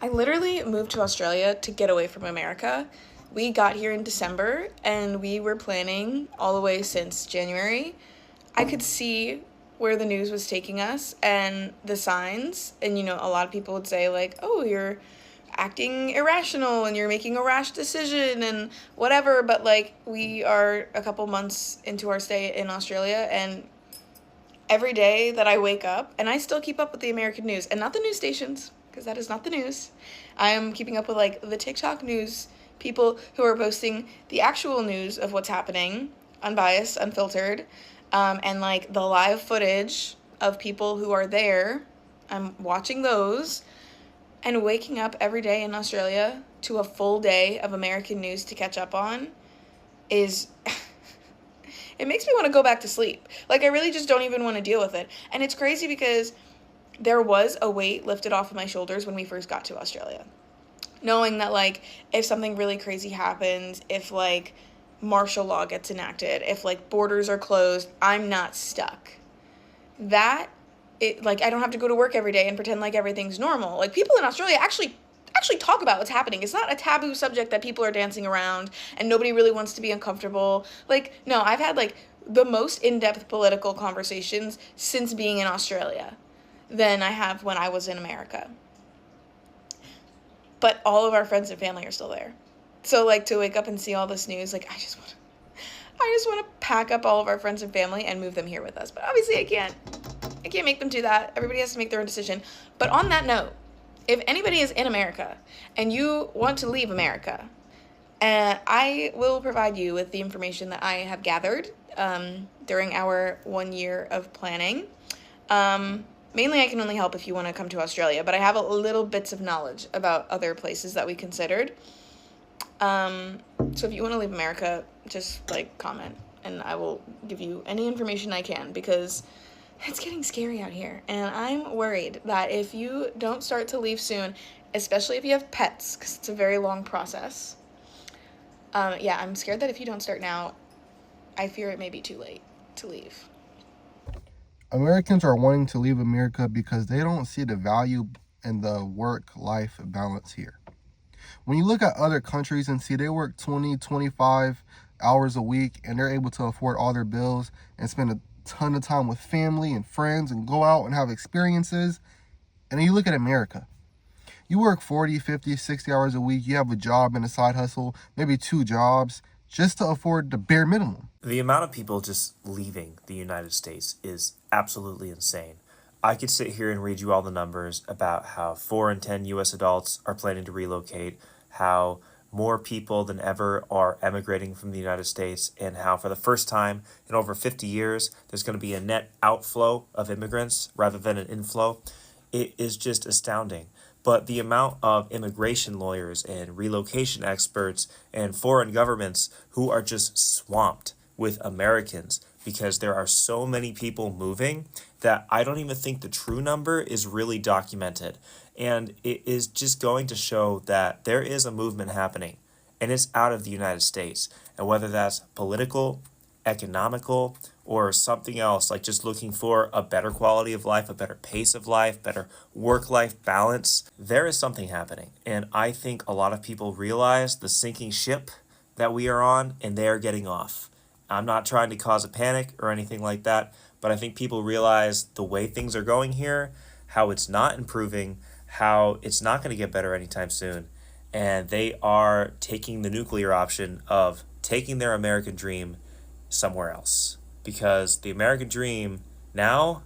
I literally moved to Australia to get away from America. We got here in December and we were planning all the way since January. I could see where the news was taking us and the signs. And, a lot of people would say, like, oh, you're acting irrational and you're making a rash decision and whatever. But, like, we are a couple months into our stay in Australia, and every day that I wake up, and I still keep up with the American news and not the news stations, because that is not the news. I am keeping up with like the TikTok news people who are posting the actual news of what's happening, unbiased, unfiltered, and like the live footage of people who are there. I'm watching those and waking up every day in Australia to a full day of American news to catch up on is it makes me want to go back to sleep. Like, I really just don't even want to deal with it. And it's crazy because there was a weight lifted off of my shoulders when we first got to Australia. Knowing that, like, if something really crazy happens, if, like, martial law gets enacted, if, like, borders are closed, I'm not stuck. I don't have to go to work every day and pretend like everything's normal. Like, people in Australia actually talk about what's happening. It's not a taboo subject that people are dancing around and nobody really wants to be uncomfortable. Like, no, I've had, like, the most in-depth political conversations since being in Australia than I have when I was in America. But all of our friends and family are still there. So, like, to wake up and see all this news, like, I just want to pack up all of our friends and family and move them here with us. But obviously I can't make them do that. Everybody has to make their own decision. But on that note, if anybody is in America and you want to leave America, I will provide you with the information that I have gathered during our 1 year of planning. Mainly I can only help if you want to come to Australia, but I have a little bits of knowledge about other places that we considered. So if you want to leave America, just like comment and I will give you any information I can, because it's getting scary out here, and I'm worried that if you don't start to leave soon, especially if you have pets, because it's a very long process. I'm scared that if you don't start now, I fear it may be too late to leave. Americans are wanting to leave America because they don't see the value in the work-life balance here. When you look at other countries and see they work 20, 25 hours a week and they're able to afford all their bills and spend a ton of time with family and friends and go out and have experiences. And then you look at America. You work 40, 50, 60 hours a week. You have a job and a side hustle, maybe 2 jobs, just to afford the bare minimum. The amount of people just leaving the United States is absolutely insane. I could sit here and read you all the numbers about how 4 in 10 U.S. adults are planning to relocate, how more people than ever are emigrating from the United States, and how for the first time in over 50 years, there's going to be a net outflow of immigrants rather than an inflow. It is just astounding. But the amount of immigration lawyers and relocation experts and foreign governments who are just swamped with Americans because there are so many people moving that I don't even think the true number is really documented. And it is just going to show that there is a movement happening, and it's out of the United States. And whether that's political, economical, or something else, like just looking for a better quality of life, a better pace of life, better work-life balance, there is something happening. And I think a lot of people realize the sinking ship that we are on, and they are getting off. I'm not trying to cause a panic or anything like that, but I think people realize the way things are going here, how it's not improving, how it's not going to get better anytime soon. And they are taking the nuclear option of taking their American dream somewhere else. Because the American dream now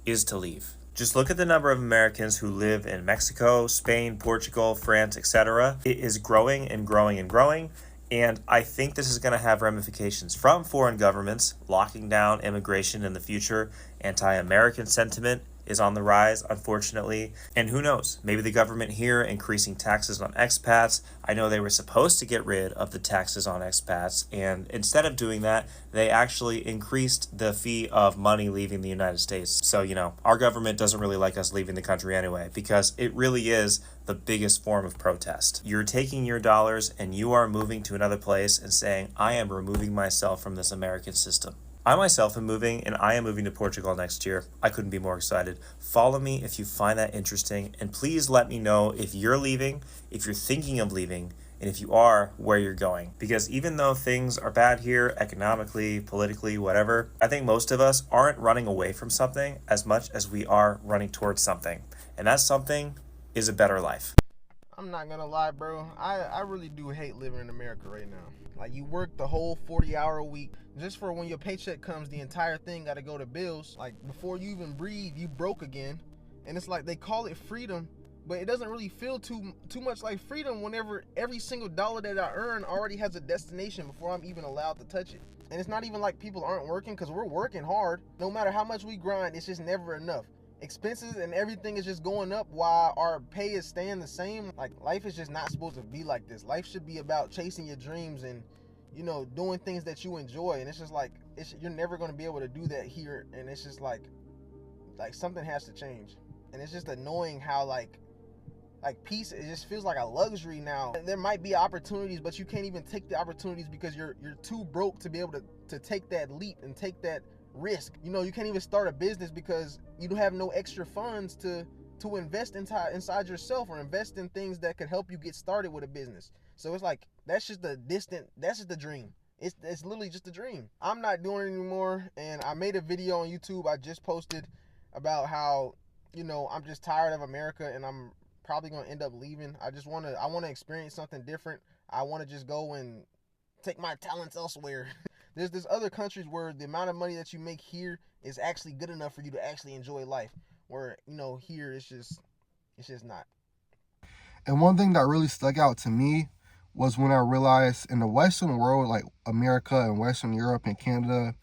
is to leave. Just look at the number of Americans who live in Mexico, Spain, Portugal, France, etc. It is growing and growing and growing. And I think this is going to have ramifications from foreign governments locking down immigration in the future. Anti-American sentiment is on the rise, unfortunately. And who knows, maybe the government here increasing taxes on expats. I know they were supposed to get rid of the taxes on expats, and instead of doing that, they actually increased the fee of money leaving the United States. So, our government doesn't really like us leaving the country anyway, because it really is the biggest form of protest. You're taking your dollars and you are moving to another place and saying, I am removing myself from this American system. I myself am moving, and I am moving to Portugal next year. I couldn't be more excited. Follow me if you find that interesting, and please let me know if you're leaving, if you're thinking of leaving, and if you are, where you're going. Because even though things are bad here, economically, politically, whatever, I think most of us aren't running away from something as much as we are running towards something. And that something is a better life. I'm not gonna lie, bro. I really do hate living in America right now. Like, you work the whole 40-hour a week just for when your paycheck comes, the entire thing gotta go to bills. Like, before you even breathe, you broke again. And it's like they call it freedom, but it doesn't really feel too much like freedom whenever every single dollar that I earn already has a destination before I'm even allowed to touch it. And it's not even like people aren't working, because we're working hard. No matter how much we grind, it's just never enough. Expenses and everything is just going up while our pay is staying the same. Like, life is just not supposed to be like this. Life should be about chasing your dreams and, you know, doing things that you enjoy. And it's just like, you're never going to be able to do that here. And it's just like something has to change. And it's just annoying how like peace, it just feels like a luxury now. There might be opportunities, but you can't even take the opportunities because you're too broke to be able to take that leap and take that risk. You know, you can't even start a business because you don't have no extra funds to invest inside yourself, or invest in things that could help you get started with a business. So it's like, that's just the dream. It's literally just a dream. I'm not doing it anymore, and I made a video on YouTube I just posted about how, you know, I'm just tired of America and I'm probably going to end up leaving. I want to experience something different. I want to just go and take my talents elsewhere. There's other countries where the amount of money that you make here is actually good enough for you to actually enjoy life, where, you know, here it's just not. And one thing that really stuck out to me was when I realized in the Western world, like America and Western Europe and Canada,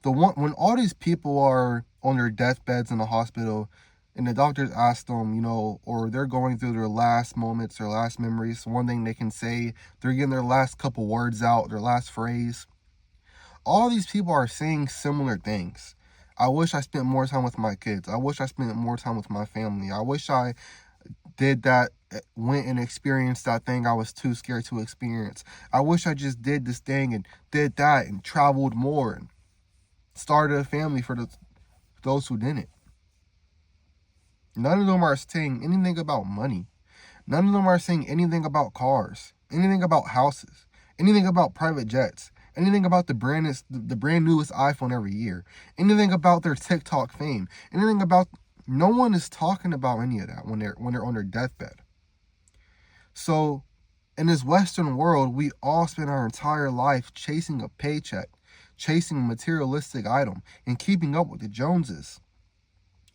when all these people are on their deathbeds in the hospital, and the doctors ask them, you know, or they're going through their last moments, their last memories, one thing they can say, they're getting their last couple words out, their last phrase. All these people are saying similar things. I wish I spent more time with my kids. I wish I spent more time with my family. I wish I did that, went and experienced that thing I was too scared to experience. I wish I just did this thing and did that and traveled more and started a family for those who didn't. None of them are saying anything about money. None of them are saying anything about cars, anything about houses, anything about private jets, anything about the brand newest iPhone every year, anything about their TikTok fame, anything about. No one is talking about any of that when they're on their deathbed. So, in this Western world, we all spend our entire life chasing a paycheck, chasing a materialistic item, and keeping up with the Joneses.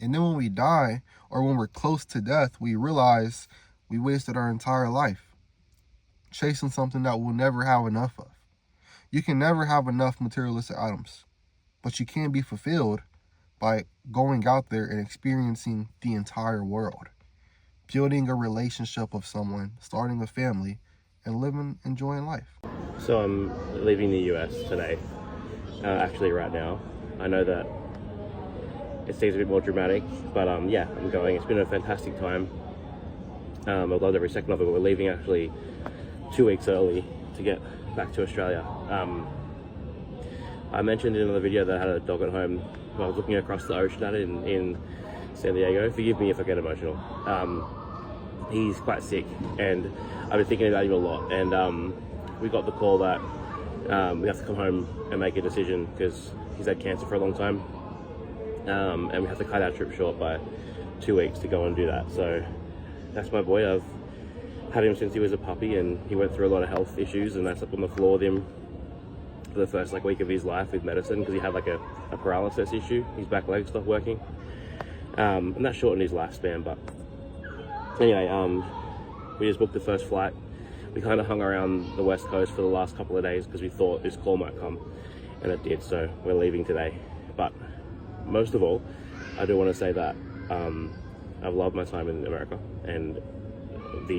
And then when we die, or when we're close to death, we realize we wasted our entire life chasing something that we'll never have enough of. You can never have enough materialistic items, but you can be fulfilled by going out there and experiencing the entire world, building a relationship with someone, starting a family, and enjoying life. So I'm leaving the US today, actually right now. I know that it seems a bit more dramatic, but yeah, I'm going. It's been a fantastic time. I've loved every second of it. We're leaving actually 2 weeks early to get back to Australia. I mentioned in another video that I had a dog at home. I was looking across the ocean at it in San Diego. Forgive me if I get emotional. He's quite sick, and I've been thinking about him a lot. And we got the call that we have to come home and make a decision because he's had cancer for a long time. And we have to cut our trip short by 2 weeks to go and do that. So that's my boy. I've had him since he was a puppy, and he went through a lot of health issues, and I slept on the floor with him for the first week of his life with medicine because he had a paralysis issue. His back leg stopped working, and that shortened his lifespan. But anyway, we just booked the first flight. We kind of hung around the west coast for the last couple of days because we thought this call might come, and it did. So we're leaving today. But most of all, I do want to say that I've loved my time in America and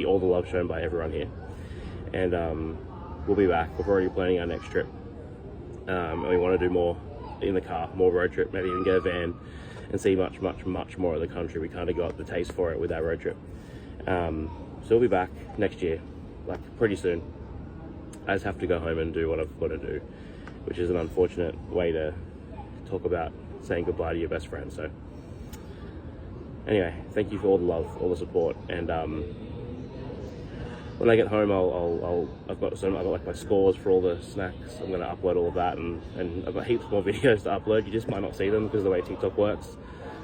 all the love shown by everyone here. And we'll be back. We're already planning our next trip. And we want to do more in the car, more road trip, maybe even get a van and see much, much, much more of the country. We kind of got the taste for it with our road trip. So we'll be back next year, pretty soon. I just have to go home and do what I've got to do which is an unfortunate way to talk about saying goodbye to your best friend. So anyway, thank you for all the love, all the support, and when I get home, I've got like my scores for all the snacks. I'm going to upload all of that, and I've got heaps more videos to upload. You just might not see them because of the way TikTok works.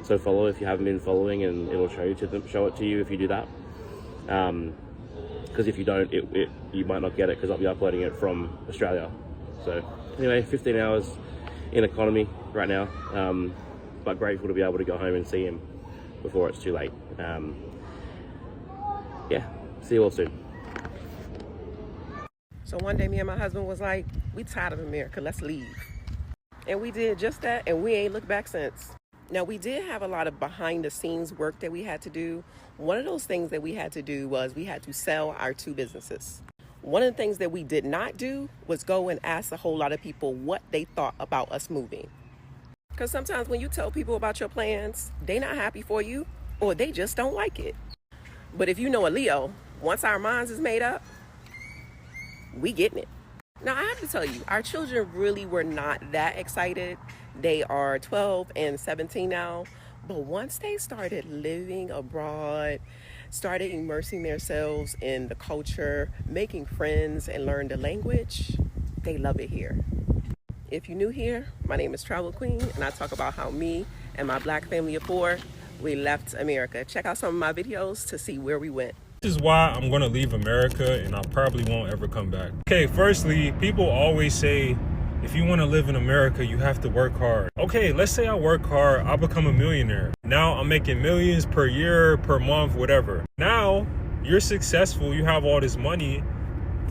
So follow if you haven't been following, and it'll show it to you if you do that. Because if you don't, you might not get it because I'll be uploading it from Australia. So anyway, 15 hours in economy right now, but grateful to be able to go home and see him before it's too late. Yeah, see you all soon. So one day me and my husband was like, we tired of America, let's leave. And we did just that, and we ain't looked back since. Now, we did have a lot of behind the scenes work that we had to do. One of those things that we had to do was we had to sell our 2 businesses. One of the things that we did not do was go and ask a whole lot of people what they thought about us moving. Because sometimes when you tell people about your plans, they not happy for you, or they just don't like it. But if you know a Leo, once our minds is made up, we getting it. Now, I have to tell you, our children really were not that excited. They are 12 and 17 now. But once they started living abroad, started immersing themselves in the culture, making friends, and learn the language, they love it here. If you're new here, my name is Travel Queen, and I talk about how me and my Black family of 4, we left America. Check out some of my videos to see where we went. This is why I'm going to leave America, and I probably won't ever come back. Okay, firstly, people always say, if you want to live in America, you have to work hard. Okay, let's say I work hard, I become a millionaire. Now I'm making millions per year, per month, whatever. Now you're successful, you have all this money,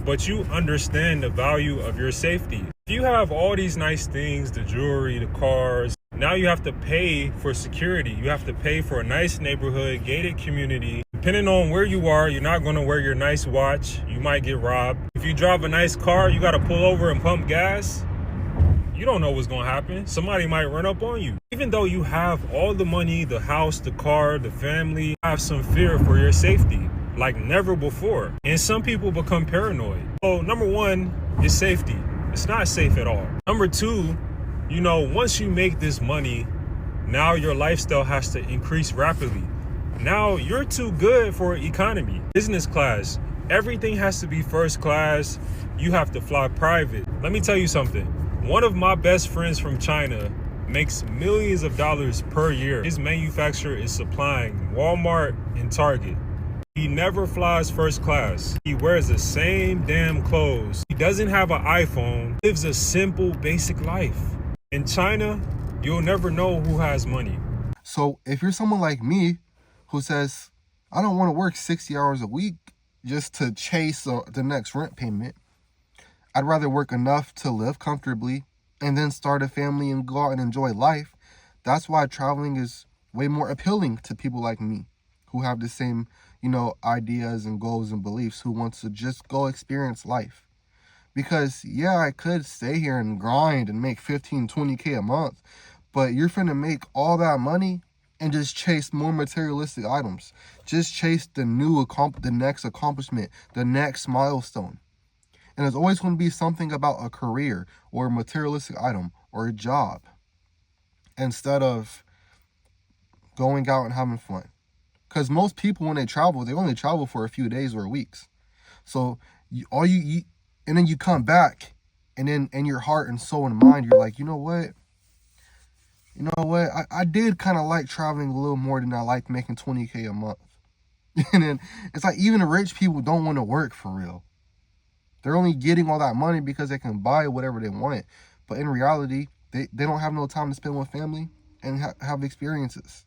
but you understand the value of your safety. If you have all these nice things, the jewelry, the cars, now you have to pay for security. You have to pay for a nice neighborhood, gated community. Depending on where you are, you're not going to wear your nice watch. You might get robbed. If you drive a nice car, you got to pull over and pump gas. You don't know what's going to happen. Somebody might run up on you. Even though you have all the money, the house, the car, the family, you have some fear for your safety like never before. And some people become paranoid. So number one is safety. It's not safe at all. Number two, once you make this money, now your lifestyle has to increase rapidly. Now you're too good for economy. Business class, everything has to be first class. You have to fly private. Let me tell you something. One of my best friends from China makes millions of dollars per year. His manufacturer is supplying Walmart and Target. He never flies first class. He wears the same damn clothes. He doesn't have an iPhone. He lives a simple, basic life. In China, you'll never know who has money. So if you're someone like me who says, I don't want to work 60 hours a week just to chase the next rent payment, I'd rather work enough to live comfortably and then start a family and go out and enjoy life. That's why traveling is way more appealing to people like me who have the same, ideas and goals and beliefs, who wants to just go experience life. Because yeah, I could stay here and grind and make 15, 20K a month, but you're finna make all that money and just chase more materialistic items. Just chase the next accomplishment, the next milestone. And there's always going to be something about a career or a materialistic item or a job instead of going out and having fun. Because most people, when they travel, they only travel for a few days or weeks. So and then you come back, and then in your heart and soul and mind, you're like, you know what? I did kind of like traveling a little more than I liked making 20K a month. And then it's like even the rich people don't want to work for real. They're only getting all that money because they can buy whatever they want. But in reality, they don't have no time to spend with family and have experiences.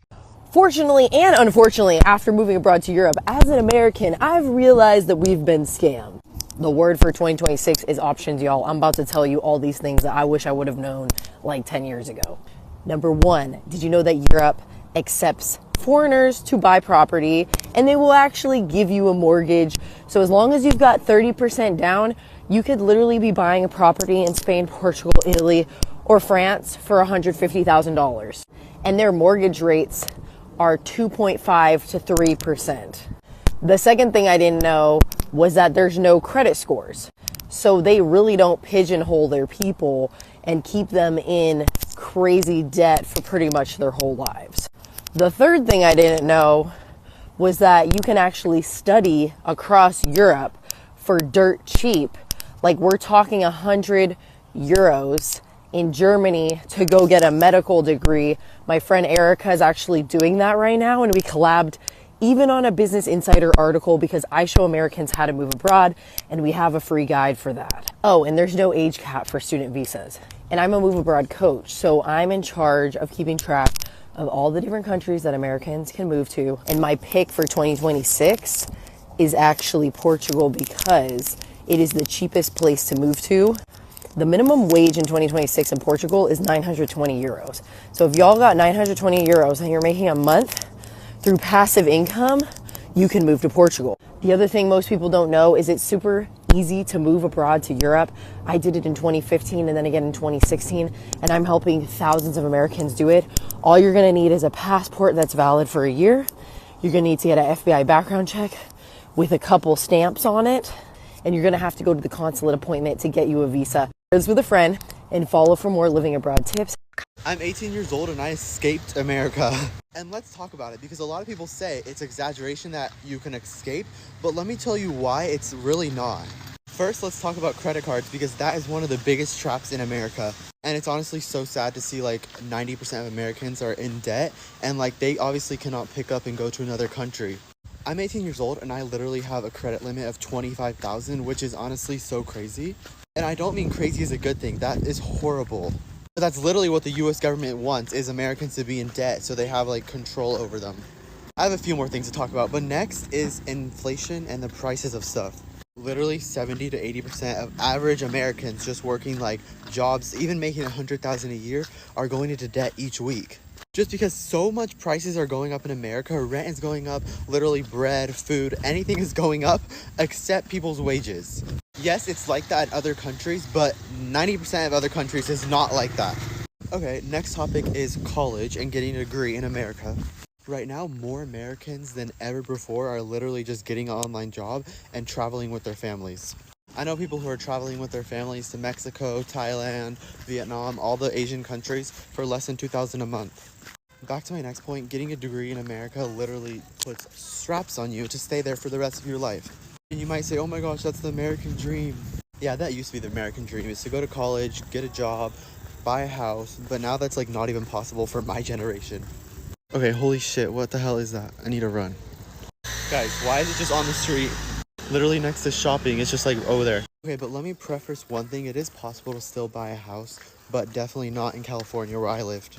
Fortunately and unfortunately, after moving abroad to Europe, as an American, I've realized that we've been scammed. The word for 2026 is options, y'all. I'm about to tell you all these things that I wish I would have known like 10 years ago. Number one, did you know that Europe accepts foreigners to buy property and they will actually give you a mortgage? So as long as you've got 30% down, you could literally be buying a property in Spain, Portugal, Italy, or France for $150,000. And their mortgage rates are 2.5 to 3%. The second thing I didn't know was that there's no credit scores. So they really don't pigeonhole their people and keep them in crazy debt for pretty much their whole lives. The third thing I didn't know was that you can actually study across Europe for dirt cheap. Like, we're talking 100 euros in Germany to go get a medical degree. My friend Erica is actually doing that right now, and we collabed even on a Business Insider article because I show Americans how to move abroad, and we have a free guide for that. Oh, and there's no age cap for student visas. And I'm a move abroad coach, so I'm in charge of keeping track of all the different countries that Americans can move to. And my pick for 2026 is actually Portugal because it is the cheapest place to move to. The minimum wage in 2026 in Portugal is 920 euros. So if y'all got 920 euros and you're making a month through passive income, you can move to Portugal. The other thing most people don't know is it's super easy to move abroad to Europe. I did it in 2015 and then again in 2016, and I'm helping thousands of Americans do it. All you're gonna need is a passport that's valid for a year. You're gonna need to get an FBI background check with a couple stamps on it, and you're gonna have to go to the consulate appointment to get you a visa. Share this with a friend and follow for more living abroad tips. I'm 18 years old and I escaped America. And let's talk about it because a lot of people say it's exaggeration that you can escape, but let me tell you why it's really not. First, let's talk about credit cards because that is one of the biggest traps in America. And it's honestly so sad to see like 90% of Americans are in debt and like they obviously cannot pick up and go to another country. I'm 18 years old and I literally have a credit limit of $25,000, which is honestly so crazy. And I don't mean crazy is a good thing. That is horrible. But that's literally what the US government wants, is Americans to be in debt so they have like control over them. I have a few more things to talk about, but next is inflation and the prices of stuff. Literally 70 to 80% of average Americans just working like jobs, even making $100,000 a year, are going into debt each week. Just because so much prices are going up in America, rent is going up, literally bread, food, anything is going up except people's wages. Yes, it's like that in other countries, but 90% of other countries is not like that. Okay, next topic is college and getting a degree in America. Right now, more Americans than ever before are literally just getting an online job and traveling with their families. I know people who are traveling with their families to Mexico, Thailand, Vietnam, all the Asian countries for less than $2,000 a month. Back to my next point, getting a degree in America literally puts straps on you to stay there for the rest of your life. And you might say, oh my gosh, that's the American dream. Yeah, that used to be the American dream, is to go to college, get a job, buy a house, but now that's like not even possible for my generation. Okay, holy shit, what the hell is that? I need to run. Guys, why is it just on the street? Literally next to shopping, it's just like over there. Okay, but let me preface one thing. It is possible to still buy a house, but definitely not in California where I lived.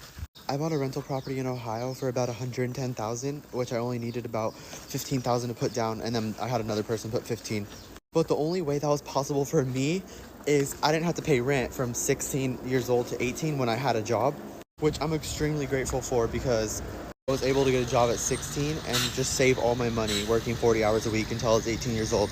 I bought a rental property in Ohio for about $110,000, which I only needed about $15,000 to put down, and then I had another person put 15. But the only way that was possible for me is I didn't have to pay rent from 16 years old to 18 when I had a job, which I'm extremely grateful for because I was able to get a job at 16 and just save all my money working 40 hours a week until I was 18 years old.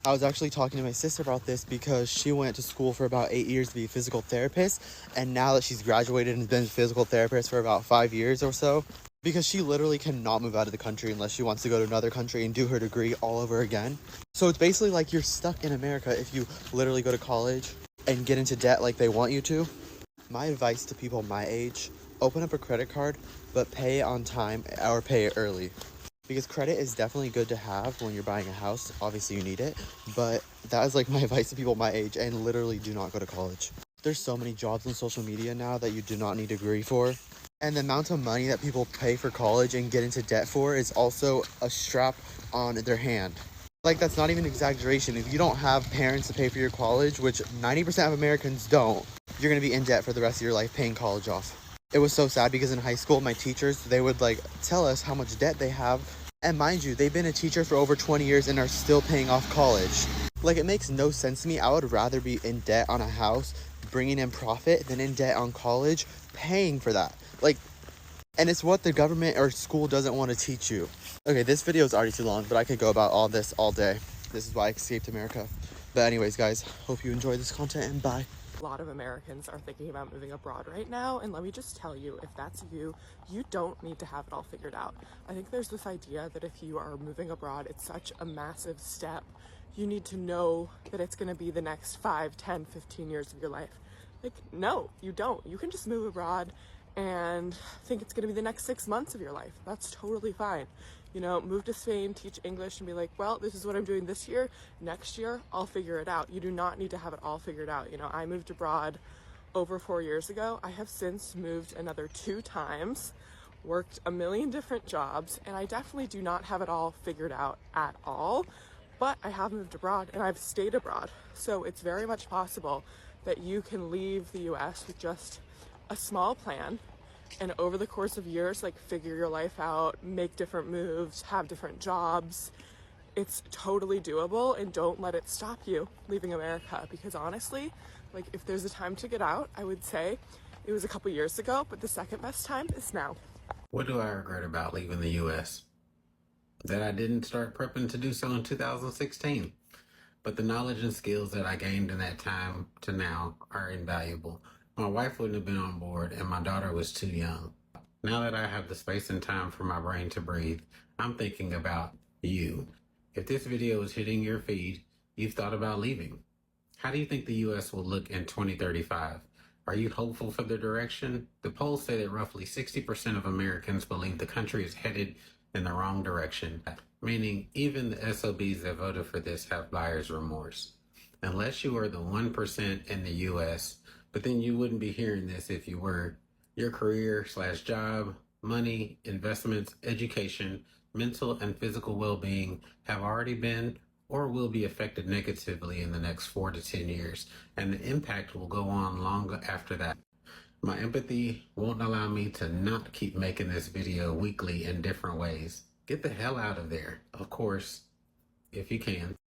I was actually talking to my sister about this because she went to school for about 8 years to be a physical therapist, and now that she's graduated and has been a physical therapist for about 5 years or so, because she literally cannot move out of the country unless she wants to go to another country and do her degree all over again. So it's basically like you're stuck in America if you literally go to college and get into debt like they want you to. My advice to people my age, open up a credit card, but pay it on time or pay it early. Because credit is definitely good to have when you're buying a house. Obviously you need it, but that is like my advice to people my age, and literally do not go to college. There's so many jobs on social media now that you do not need a degree for. And the amount of money that people pay for college and get into debt for is also a strap on their hand. Like, that's not even exaggeration. If you don't have parents to pay for your college, which 90% of Americans don't, you're gonna be in debt for the rest of your life paying college off. It was so sad because in high school, my teachers, they would like tell us how much debt they have. And mind you, they've been a teacher for over 20 years and are still paying off college. Like, it makes no sense to me. I would rather be in debt on a house, bringing in profit, than in debt on college, paying for that. Like, and it's what the government or school doesn't want to teach you. Okay, this video is already too long, but I could go about all this all day. This is why I escaped America. But anyways, guys, hope you enjoy this content, and bye. A lot of Americans are thinking about moving abroad right now, and let me just tell you, if that's you, you don't need to have it all figured out. I think there's this idea that if you are moving abroad, it's such a massive step. you need to know that it's going to be the next 5, 10, 15 years of your life. Like, no, you don't. You can just move abroad and think it's going to be the next 6 months of your life. That's totally fine. You know, move to Spain, teach English, and be like, well, this is what I'm doing this year. Next year, I'll figure it out. You do not need to have it all figured out. You know, I moved abroad over 4 years ago. I have since moved another 2 times, worked a million different jobs, and I definitely do not have it all figured out at all. But I have moved abroad and I've stayed abroad. So it's very much possible that you can leave the US with just a small plan and over the course of years, like, figure your life out, make different moves, have different jobs. It's totally doable, and don't let it stop you leaving America, because honestly, like, if there's a time to get out, I would say it was a couple years ago, but the second best time is now. What do I regret about leaving the US? That I didn't start prepping to do so in 2016. But the knowledge and skills that I gained in that time to now are invaluable. My wife wouldn't have been on board, and my daughter was too young. Now that I have the space and time for my brain to breathe, I'm thinking about you. If this video is hitting your feed, you've thought about leaving. How do you think the US will look in 2035? Are you hopeful for the direction? The polls say that roughly 60% of Americans believe the country is headed in the wrong direction, meaning even the SOBs that voted for this have buyer's remorse. Unless you are the 1% in the US, but then you wouldn't be hearing this if you were. Your career/job, money, investments, education, mental and physical well-being have already been or will be affected negatively in the next 4 to 10 years, and the impact will go on long after that. My empathy won't allow me to not keep making this video weekly in different ways. Get the hell out of there, of course, if you can.